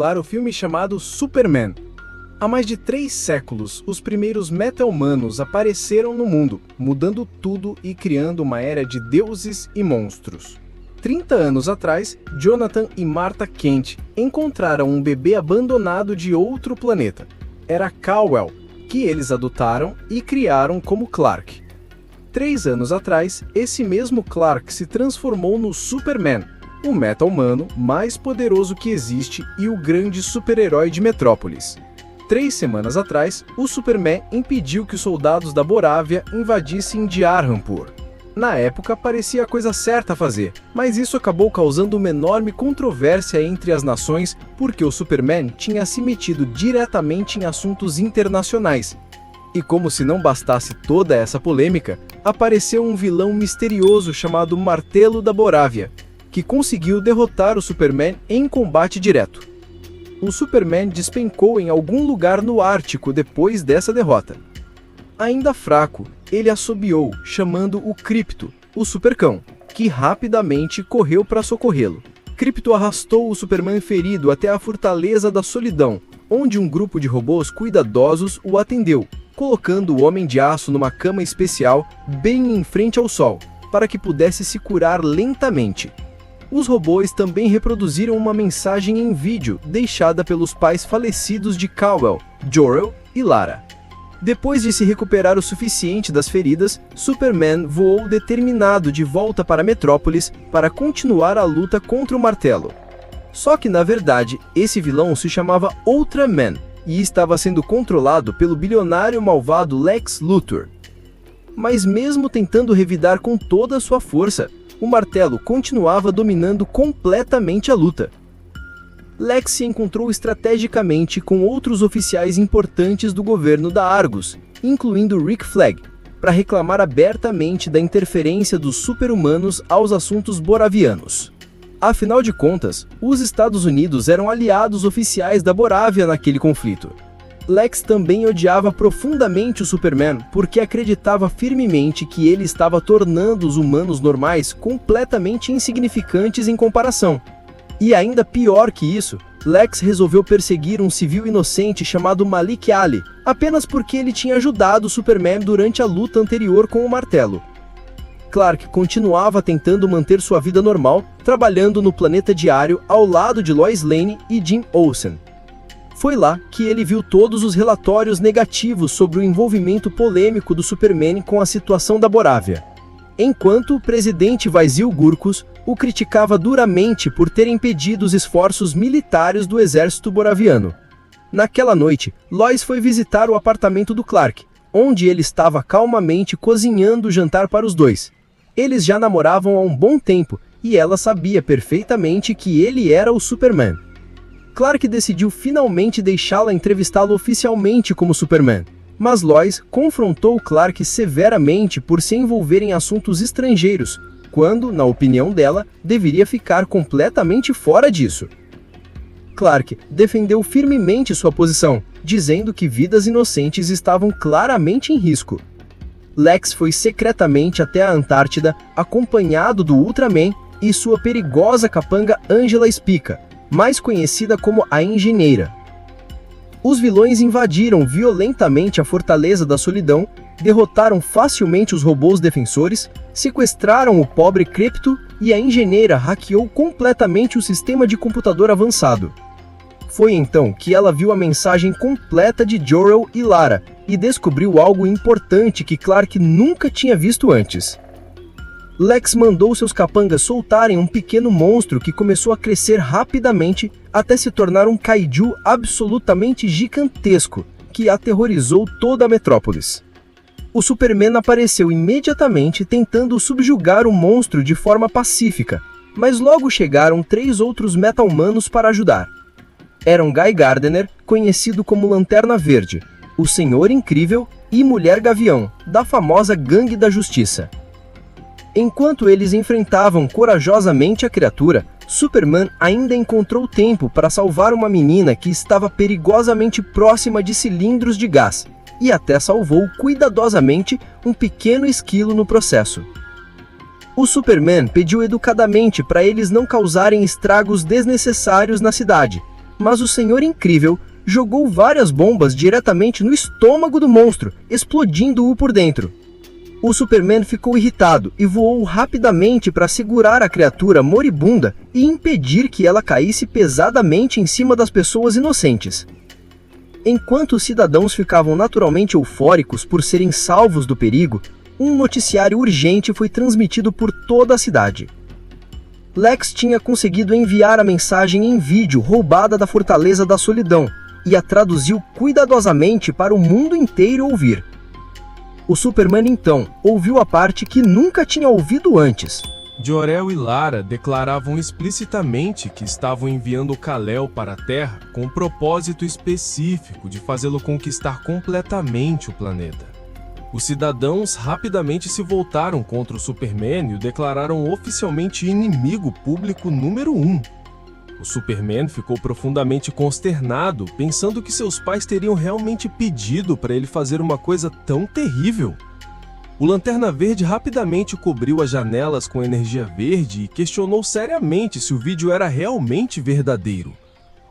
O filme chamado Superman. Há mais de 3 séculos, os primeiros meta-humanos apareceram no mundo, mudando tudo e criando uma era de deuses e monstros. 30 anos atrás, Jonathan e Martha Kent encontraram um bebê abandonado de outro planeta. Era Kal-El, que eles adotaram e criaram como Clark. 3 anos atrás, esse mesmo Clark se transformou no Superman, o meta-humano mais poderoso que existe e o grande super-herói de Metrópolis. 3 semanas atrás, o Superman impediu que os soldados da Borávia invadissem Diyarhampur. Na época, parecia a coisa certa a fazer, mas isso acabou causando uma enorme controvérsia entre as nações porque o Superman tinha se metido diretamente em assuntos internacionais. E como se não bastasse toda essa polêmica, apareceu um vilão misterioso chamado Martelo da Borávia, que conseguiu derrotar o Superman em combate direto. O Superman despencou em algum lugar no Ártico depois dessa derrota. Ainda fraco, ele assobiou, chamando o Krypto, o Supercão, que rapidamente correu para socorrê-lo. Krypto arrastou o Superman ferido até a Fortaleza da Solidão, onde um grupo de robôs cuidadosos o atendeu, colocando o Homem de Aço numa cama especial bem em frente ao Sol, para que pudesse se curar lentamente. Os robôs também reproduziram uma mensagem em vídeo deixada pelos pais falecidos de Kal-El, Jor-El e Lara. Depois de se recuperar o suficiente das feridas, Superman voou determinado de volta para Metrópolis para continuar a luta contra o Martelo. Só que na verdade, esse vilão se chamava Ultraman e estava sendo controlado pelo bilionário malvado Lex Luthor. Mas mesmo tentando revidar com toda a sua força, o Martelo continuava dominando completamente a luta. Lex se encontrou estrategicamente com outros oficiais importantes do governo da Argus, incluindo Rick Flag, para reclamar abertamente da interferência dos super-humanos aos assuntos boravianos. Afinal de contas, os Estados Unidos eram aliados oficiais da Borávia naquele conflito. Lex também odiava profundamente o Superman porque acreditava firmemente que ele estava tornando os humanos normais completamente insignificantes em comparação. E ainda pior que isso, Lex resolveu perseguir um civil inocente chamado Malik Ali, apenas porque ele tinha ajudado o Superman durante a luta anterior com o Martelo. Clark continuava tentando manter sua vida normal, trabalhando no Planeta Diário ao lado de Lois Lane e Jim Olsen. Foi lá que ele viu todos os relatórios negativos sobre o envolvimento polêmico do Superman com a situação da Borávia. Enquanto o presidente Vasil Gurkus o criticava duramente por ter impedido os esforços militares do exército boraviano. Naquela noite, Lois foi visitar o apartamento do Clark, onde ele estava calmamente cozinhando o jantar para os dois. Eles já namoravam há um bom tempo e ela sabia perfeitamente que ele era o Superman. Clark decidiu finalmente deixá-la entrevistá-lo oficialmente como Superman, mas Lois confrontou Clark severamente por se envolver em assuntos estrangeiros, quando, na opinião dela, deveria ficar completamente fora disso. Clark defendeu firmemente sua posição, dizendo que vidas inocentes estavam claramente em risco. Lex foi secretamente até a Antártida, acompanhado do Ultraman e sua perigosa capanga Angela Spica, mais conhecida como a Engenheira. Os vilões invadiram violentamente a Fortaleza da Solidão, derrotaram facilmente os robôs defensores, sequestraram o pobre Krypto e a Engenheira hackeou completamente o sistema de computador avançado. Foi então que ela viu a mensagem completa de Jor-El e Lara e descobriu algo importante que Clark nunca tinha visto antes. Lex mandou seus capangas soltarem um pequeno monstro que começou a crescer rapidamente até se tornar um kaiju absolutamente gigantesco, que aterrorizou toda a Metrópolis. O Superman apareceu imediatamente tentando subjugar o monstro de forma pacífica, mas logo chegaram 3 outros meta-humanos para ajudar. Eram Guy Gardner, conhecido como Lanterna Verde, o Senhor Incrível e Mulher Gavião, da famosa Gangue da Justiça. Enquanto eles enfrentavam corajosamente a criatura, Superman ainda encontrou tempo para salvar uma menina que estava perigosamente próxima de cilindros de gás, e até salvou cuidadosamente um pequeno esquilo no processo. O Superman pediu educadamente para eles não causarem estragos desnecessários na cidade, Mas o Senhor Incrível jogou várias bombas diretamente no estômago do monstro, explodindo-o por dentro. O Superman ficou irritado e voou rapidamente para segurar a criatura moribunda e impedir que ela caísse pesadamente em cima das pessoas inocentes. Enquanto os cidadãos ficavam naturalmente eufóricos por serem salvos do perigo, um noticiário urgente foi transmitido por toda a cidade. Lex tinha conseguido enviar a mensagem em vídeo roubada da Fortaleza da Solidão e a traduziu cuidadosamente para o mundo inteiro ouvir. O Superman então ouviu a parte que nunca tinha ouvido antes. Jor-El e Lara declaravam explicitamente que estavam enviando Kal-El para a Terra com um propósito específico de fazê-lo conquistar completamente o planeta. Os cidadãos rapidamente se voltaram contra o Superman e o declararam oficialmente inimigo público número 1. O Superman ficou profundamente consternado, pensando que seus pais teriam realmente pedido para ele fazer uma coisa tão terrível. O Lanterna Verde rapidamente cobriu as janelas com energia verde e questionou seriamente se o vídeo era realmente verdadeiro.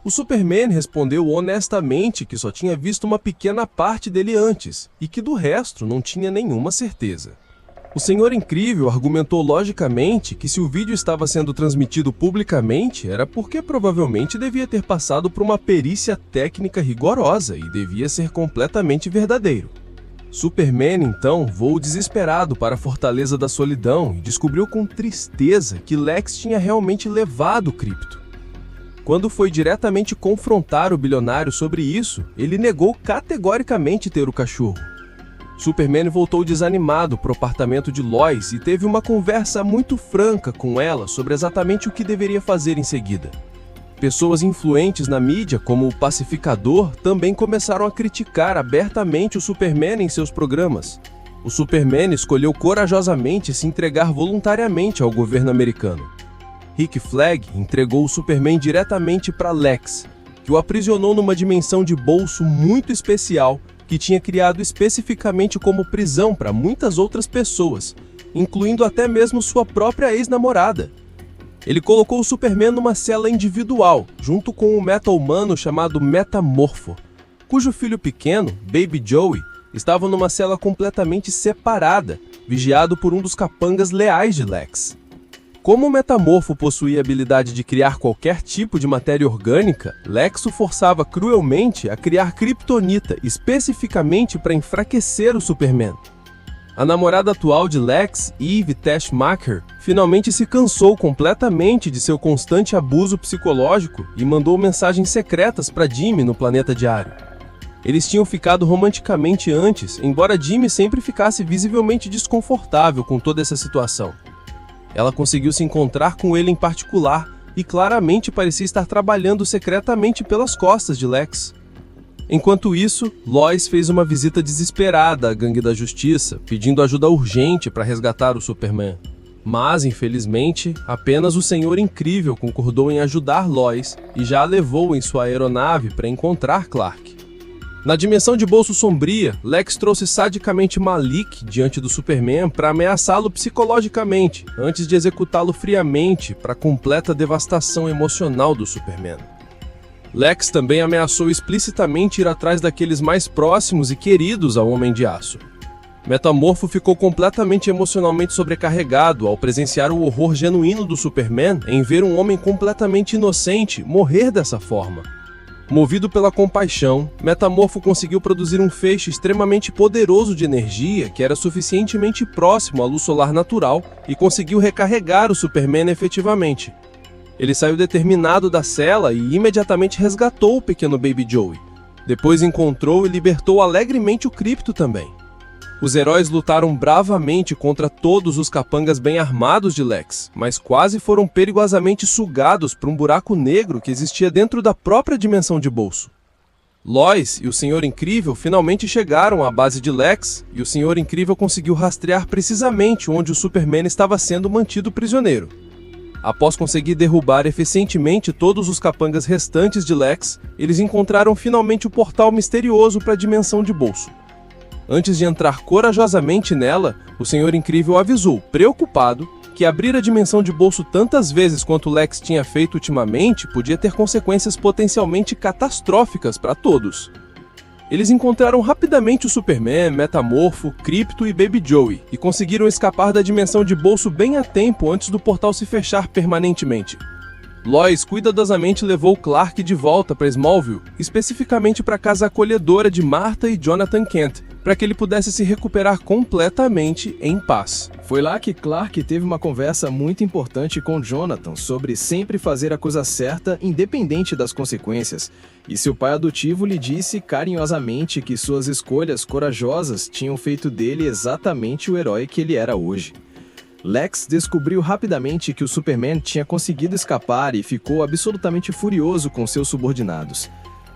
O Superman respondeu honestamente que só tinha visto uma pequena parte dele antes e que do resto não tinha nenhuma certeza. O Senhor Incrível argumentou logicamente que se o vídeo estava sendo transmitido publicamente era porque provavelmente devia ter passado por uma perícia técnica rigorosa e devia ser completamente verdadeiro. Superman, então, voou desesperado para a Fortaleza da Solidão e descobriu com tristeza que Lex tinha realmente levado o Krypto. Quando foi diretamente confrontar o bilionário sobre isso, ele negou categoricamente ter o cachorro. Superman voltou desanimado para o apartamento de Lois e teve uma conversa muito franca com ela sobre exatamente o que deveria fazer em seguida. Pessoas influentes na mídia, como o Pacificador, também começaram a criticar abertamente o Superman em seus programas. O Superman escolheu corajosamente se entregar voluntariamente ao governo americano. Rick Flag entregou o Superman diretamente para Lex, que o aprisionou numa dimensão de bolso muito especial que tinha criado especificamente como prisão para muitas outras pessoas, incluindo até mesmo sua própria ex-namorada. Ele colocou o Superman numa cela individual, junto com um meta-humano chamado Metamorfo, cujo filho pequeno, Baby Joey, estava numa cela completamente separada, vigiado por um dos capangas leais de Lex. Como o Metamorfo possuía a habilidade de criar qualquer tipo de matéria orgânica, Lex o forçava cruelmente a criar kryptonita especificamente para enfraquecer o Superman. A namorada atual de Lex, Eve Teschmacher, finalmente se cansou completamente de seu constante abuso psicológico e mandou mensagens secretas para Jimmy no planeta diário. Eles tinham ficado romanticamente antes, embora Jimmy sempre ficasse visivelmente desconfortável com toda essa situação. Ela conseguiu se encontrar com ele em particular e claramente parecia estar trabalhando secretamente pelas costas de Lex. Enquanto isso, Lois fez uma visita desesperada à Gangue da Justiça, pedindo ajuda urgente para resgatar o Superman. Mas, infelizmente, apenas o Senhor Incrível concordou em ajudar Lois e já a levou em sua aeronave para encontrar Clark. Na dimensão de bolso sombria, Lex trouxe sadicamente Malik diante do Superman para ameaçá-lo psicologicamente, antes de executá-lo friamente para a completa devastação emocional do Superman. Lex também ameaçou explicitamente ir atrás daqueles mais próximos e queridos ao Homem de Aço. Metamorfo ficou completamente emocionalmente sobrecarregado ao presenciar o horror genuíno do Superman em ver um homem completamente inocente morrer dessa forma. Movido pela compaixão, Metamorfo conseguiu produzir um feixe extremamente poderoso de energia que era suficientemente próximo à luz solar natural e conseguiu recarregar o Superman efetivamente. Ele saiu determinado da cela e imediatamente resgatou o pequeno Baby Joey. Depois encontrou e libertou alegremente o Krypto também. Os heróis lutaram bravamente contra todos os capangas bem armados de Lex, mas quase foram perigosamente sugados por um buraco negro que existia dentro da própria dimensão de bolso. Lois e o Senhor Incrível finalmente chegaram à base de Lex e o Senhor Incrível conseguiu rastrear precisamente onde o Superman estava sendo mantido prisioneiro. Após conseguir derrubar eficientemente todos os capangas restantes de Lex, eles encontraram finalmente o portal misterioso para a dimensão de bolso. Antes de entrar corajosamente nela, o Senhor Incrível avisou, preocupado, que abrir a dimensão de bolso tantas vezes quanto Lex tinha feito ultimamente podia ter consequências potencialmente catastróficas para todos. Eles encontraram rapidamente o Superman, Metamorfo, Krypto e Baby Joey, e conseguiram escapar da dimensão de bolso bem a tempo antes do portal se fechar permanentemente. Lois cuidadosamente levou Clark de volta para Smallville, especificamente para a casa acolhedora de Martha e Jonathan Kent, para que ele pudesse se recuperar completamente em paz. Foi lá que Clark teve uma conversa muito importante com Jonathan sobre sempre fazer a coisa certa independente das consequências, e seu pai adotivo lhe disse carinhosamente que suas escolhas corajosas tinham feito dele exatamente o herói que ele era hoje. Lex descobriu rapidamente que o Superman tinha conseguido escapar e ficou absolutamente furioso com seus subordinados.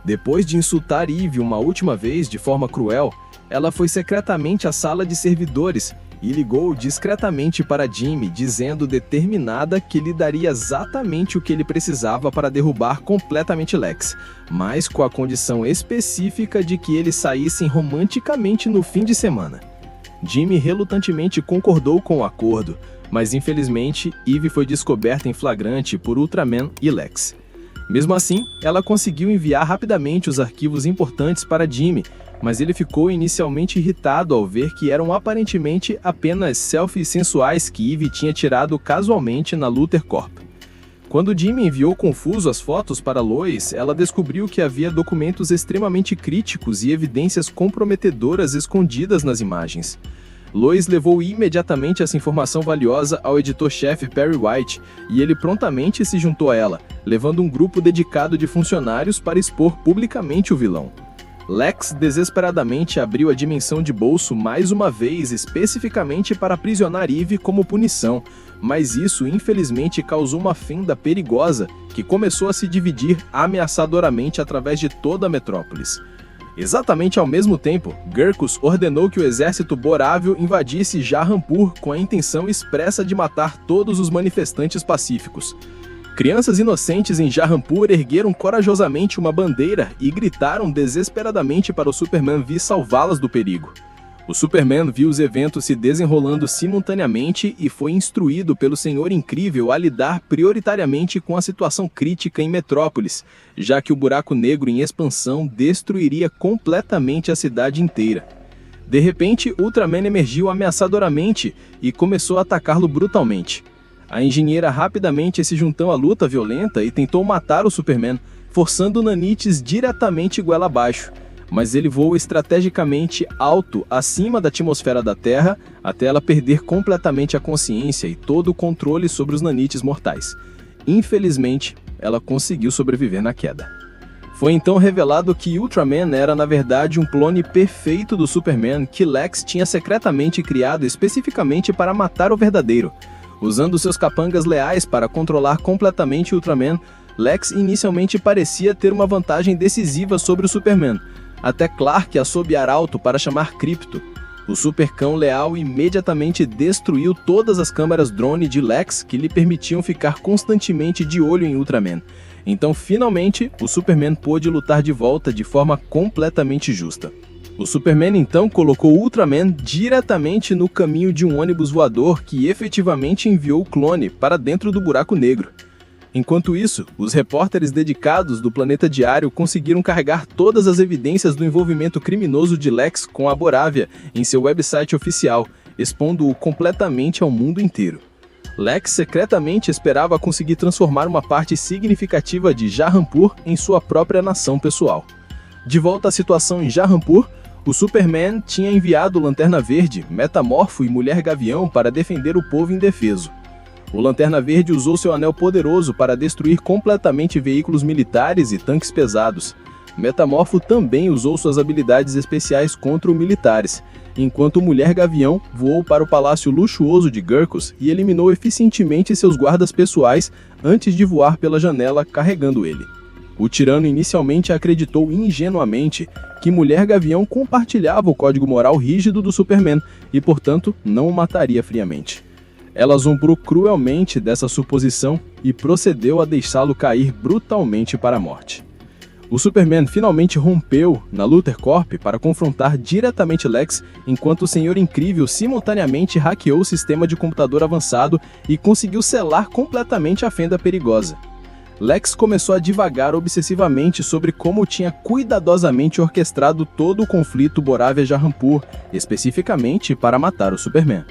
Depois de insultar Eve uma última vez de forma cruel, ela foi secretamente à sala de servidores e ligou discretamente para Jimmy, dizendo determinada que lhe daria exatamente o que ele precisava para derrubar completamente Lex, mas com a condição específica de que eles saíssem romanticamente no fim de semana. Jimmy relutantemente concordou com o acordo, mas infelizmente Eve foi descoberta em flagrante por Ultraman e Lex. Mesmo assim, ela conseguiu enviar rapidamente os arquivos importantes para Jimmy, mas ele ficou inicialmente irritado ao ver que eram aparentemente apenas selfies sensuais que Eve tinha tirado casualmente na Luthor Corp. Quando Jimmy enviou confuso as fotos para Lois, ela descobriu que havia documentos extremamente críticos e evidências comprometedoras escondidas nas imagens. Lois levou imediatamente essa informação valiosa ao editor-chefe Perry White e ele prontamente se juntou a ela, levando um grupo dedicado de funcionários para expor publicamente o vilão. Lex desesperadamente abriu a dimensão de bolso mais uma vez especificamente para aprisionar Eve como punição, mas isso infelizmente causou uma fenda perigosa que começou a se dividir ameaçadoramente através de toda a metrópolis. Exatamente ao mesmo tempo, Gerkus ordenou que o exército Borávio invadisse Jahanpur com a intenção expressa de matar todos os manifestantes pacíficos. Crianças inocentes em Jahanpur ergueram corajosamente uma bandeira e gritaram desesperadamente para o Superman vir salvá-las do perigo. O Superman viu os eventos se desenrolando simultaneamente e foi instruído pelo Senhor Incrível a lidar prioritariamente com a situação crítica em Metrópolis, já que o buraco negro em expansão destruiria completamente a cidade inteira. De repente, Ultraman emergiu ameaçadoramente e começou a atacá-lo brutalmente. A engenheira rapidamente se juntou à luta violenta e tentou matar o Superman, forçando Nanites diretamente goela abaixo, mas ele voou estrategicamente alto acima da atmosfera da Terra até ela perder completamente a consciência e todo o controle sobre os Nanites mortais. Infelizmente, ela conseguiu sobreviver na queda. Foi então revelado que Ultraman era na verdade um clone perfeito do Superman que Lex tinha secretamente criado especificamente para matar o verdadeiro. Usando seus capangas leais para controlar completamente Ultraman, Lex inicialmente parecia ter uma vantagem decisiva sobre o Superman, até Clark assobiar alto para chamar Krypto. O Supercão leal imediatamente destruiu todas as câmeras drone de Lex que lhe permitiam ficar constantemente de olho em Ultraman. Então, finalmente, o Superman pôde lutar de volta de forma completamente justa. O Superman então colocou Ultraman diretamente no caminho de um ônibus voador que efetivamente enviou o clone para dentro do buraco negro. Enquanto isso, os repórteres dedicados do Planeta Diário conseguiram carregar todas as evidências do envolvimento criminoso de Lex com a Borávia em seu website oficial, expondo-o completamente ao mundo inteiro. Lex secretamente esperava conseguir transformar uma parte significativa de Jahanpur em sua própria nação pessoal. De volta à situação em Jahanpur, o Superman tinha enviado Lanterna Verde, Metamorfo e Mulher Gavião para defender o povo indefeso. O Lanterna Verde usou seu anel poderoso para destruir completamente veículos militares e tanques pesados. Metamorfo também usou suas habilidades especiais contra os militares, enquanto Mulher Gavião voou para o palácio luxuoso de Gerkus e eliminou eficientemente seus guardas pessoais antes de voar pela janela carregando ele. O tirano inicialmente acreditou ingenuamente que Mulher Gavião compartilhava o código moral rígido do Superman e, portanto, não o mataria friamente. Ela zombou cruelmente dessa suposição e procedeu a deixá-lo cair brutalmente para a morte. O Superman finalmente rompeu na Luthor Corp para confrontar diretamente Lex, enquanto o Senhor Incrível simultaneamente hackeou o sistema de computador avançado e conseguiu selar completamente a fenda perigosa. Lex começou a divagar obsessivamente sobre como tinha cuidadosamente orquestrado todo o conflito Boravia-Jarampur, especificamente para matar o Superman.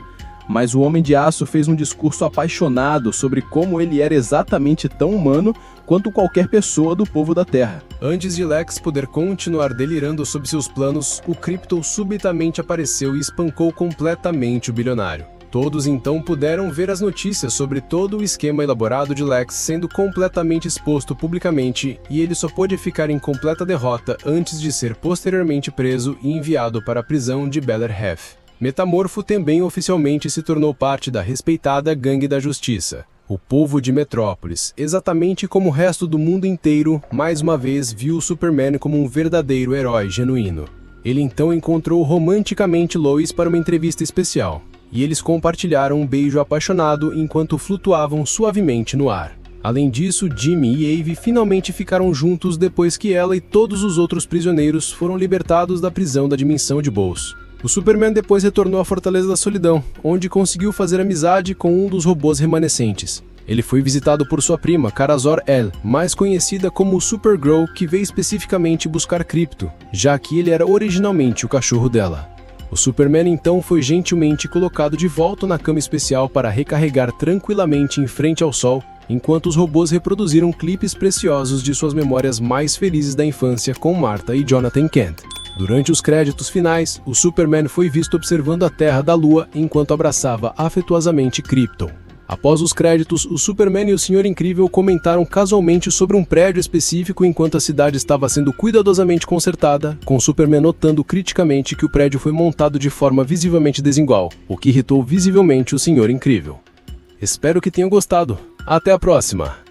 Mas o Homem de Aço fez um discurso apaixonado sobre como ele era exatamente tão humano quanto qualquer pessoa do povo da Terra. Antes de Lex poder continuar delirando sobre seus planos, o Krypton subitamente apareceu e espancou completamente o bilionário. Todos então puderam ver as notícias sobre todo o esquema elaborado de Lex sendo completamente exposto publicamente, e ele só pôde ficar em completa derrota antes de ser posteriormente preso e enviado para a prisão de Bel Air. Metamorfo também oficialmente se tornou parte da respeitada Gangue da Justiça. O povo de Metrópolis, exatamente como o resto do mundo inteiro, mais uma vez viu o Superman como um verdadeiro herói genuíno. Ele então encontrou romanticamente Lois para uma entrevista especial, e eles compartilharam um beijo apaixonado enquanto flutuavam suavemente no ar. Além disso, Jimmy e Eve finalmente ficaram juntos depois que ela e todos os outros prisioneiros foram libertados da prisão da dimensão de Boles. O Superman depois retornou à Fortaleza da Solidão, onde conseguiu fazer amizade com um dos robôs remanescentes. Ele foi visitado por sua prima, Kara Zor-El, mais conhecida como Supergirl, que veio especificamente buscar Krypto, já que ele era originalmente o cachorro dela. O Superman então foi gentilmente colocado de volta na cama especial para recarregar tranquilamente em frente ao sol, enquanto os robôs reproduziram clipes preciosos de suas memórias mais felizes da infância com Martha e Jonathan Kent. Durante os créditos finais, o Superman foi visto observando a Terra da Lua enquanto abraçava afetuosamente Krypton. Após os créditos, o Superman e o Senhor Incrível comentaram casualmente sobre um prédio específico enquanto a cidade estava sendo cuidadosamente consertada, com o Superman notando criticamente que o prédio foi montado de forma visivelmente desigual, o que irritou visivelmente o Senhor Incrível. Espero que tenham gostado. Até a próxima!